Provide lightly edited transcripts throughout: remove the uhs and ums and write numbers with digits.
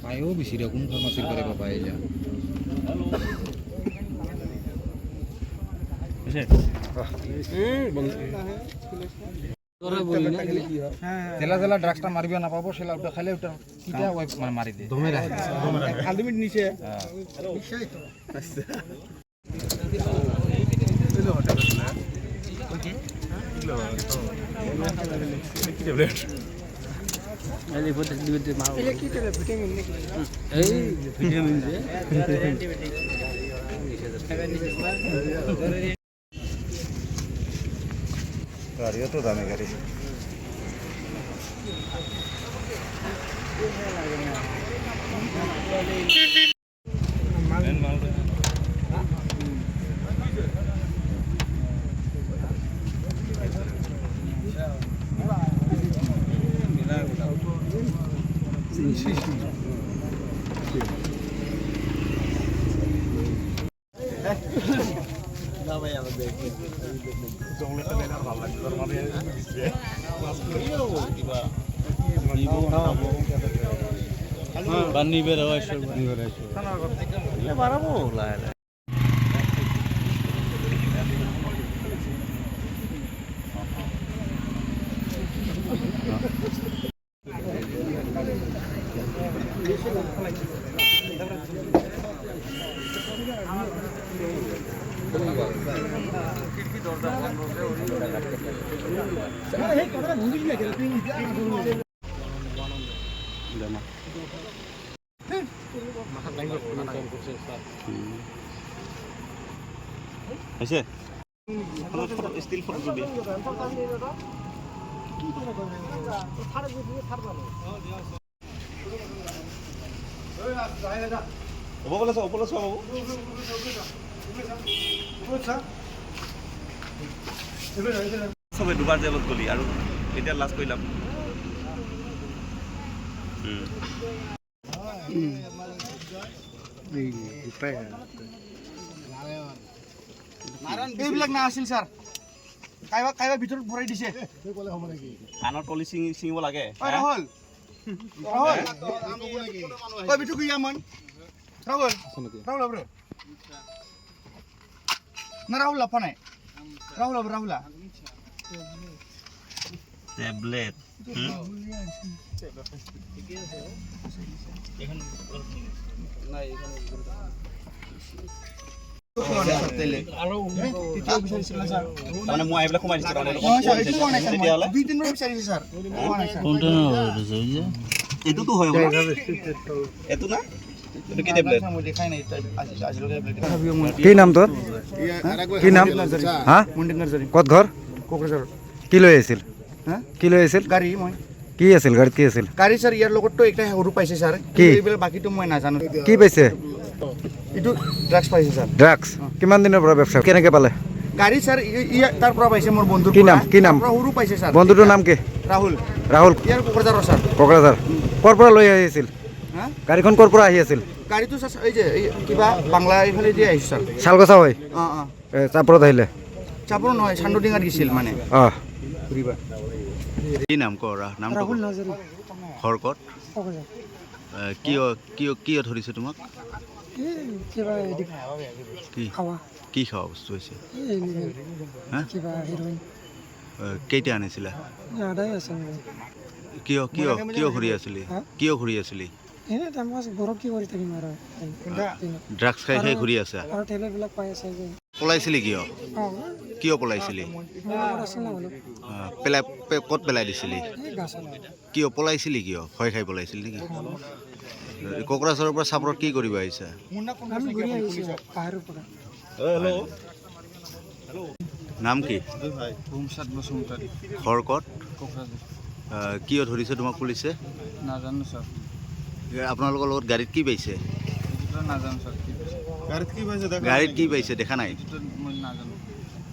পায়ও বেশি রকম ফার্মাসির করে পাওয়া যায় জেলা জেলা ড্রাগসটা মারিবে না পাবো সেলা ওটা খাইলে ওটা কিটা ওই মানে মারি দে দমের আলটিমেট নিচে গাড়িও তো দামে গাড়ি বানি বের হয় বাড়াবো স্টিল ফটো দিয়ে সবে দুবার জেলত গলি আৰু এতিয়া লাষ্ট কইলাম এইবিলাক না আছিল স্যাৰ কাইবা কাইবা ভিতৰত ভৰাই দিছে কানৰ তলি চিঙিব লাগে ৰাহুল ৰাহুল কই বিটু কি আমন ৰাহুল ৰাহুল ব্ৰ না রাহুল লাফা নাই রাহুল রাহুলা ট্যাবলেট কি নাম তোর কি নাম হ্যাঁ কত ঘর কি লৈ আছিল কি লৈ আছিল গাড়ী মই কি আছিল গাড়ীত কি আছিল গাড়ী স্যার ইয়াৰ লগতটো একটা সৰু পাইছে স্যাৰ কি এইবিলাক বাকিটো মই নাজানো কি পাইছে এইটো ড্ৰাগছ পাইছে স্যাৰ ড্ৰাগছ কিমান দিনৰ পৰা ব্যৱসায় কেনেকৈ পালে গাড়ী স্যাৰ তাৰ পৰা পাইছে মোৰ বন্ধুৰ কি নাম কি নাম সৰু পাইছে স্যাৰ বন্ধুটোৰ নাম কি ৰাহুল ৰাহুল ইয়াৰ কোকৰাঝাৰৰ স্যাৰ কোকৰাঝাৰ ক'ৰ পৰা লৈ আহিছিল গাড়ীখন ক'ৰ পৰা আহি আছিল গাড়ীটো স্যার এই যে কিবা বাংলা এইফালে দি আহিছে স্যার শালগছা হয় চাপৰত আহিলে চাপৰ নহয় চান্দডিঙাত গৈছিল মানে ঘূৰিবা কি নাম কৰা নামটো ৰাহুল নাজাৰি খৰকত কোকৰাঝাৰ কিয় কিয় কিয় ধৰিছে তোমাক কিবা এদিক কি খাওয়া কি খোৱা বস্তু হৈছে হা কিবা হিৰোইন কেইটা আনিছিলা আদায় আছে কিয় কিয় কিয় ঘূৰি আছিলি কিয় ঘূৰি আছিলি এনে টাইম পাছ ঘৰত কি কৰি থাকিম আৰু ড্ৰাগছ খাই খাই ঘূৰি আছা আৰু টেবলেটবিলাক পাই আছে যে পলাইছিলি কিয় কিয় পলাইছিলি মোৰ লগত আছিল না বোলো পেলাই ক'ত পেলাই দিছিলি এই গাছত কিয় পলাইছিলি কিয় ভয় খাই পলাইছিলি নেকি কোকৰাঝাৰৰ পৰা চাপৰত কি কৰিব আহিছা আমি ঘূৰি আহিছোঁ পাহাৰৰ পৰা নাম কি ভূমসাদ বসুমতাৰী খৰকত কোকৰাঝাৰ কিয় ধৰিছে তোমাক পুলিচে নাজানো ছাৰ আপোনালোকৰ লগত গাড়ীত কি পাইছে এইটোতো নাজানো ছাৰ গাড়ীত কি পাইছে দেখা নাই এইটোতো মই নাজানো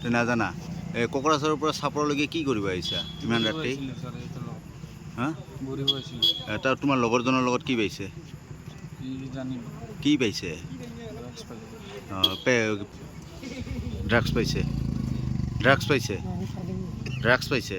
তই নাজানা কোকৰাঝাৰৰ পৰা চাপৰলৈকে কি কৰিব আহিছা ইমান ৰাতি আহিছিলোঁ ছাৰ এইটো লগত হা ঘূৰিব আহিছিলোঁ তাৰ তোমাৰ লগৰজনৰ লগত কি পাইছে কি জানিব কি পাইছে ড্ৰাগছ পালে ড্ৰাগছ পাইছে ড্ৰাগছ পাইছে আমি খালি ড্ৰাগছ পাইছে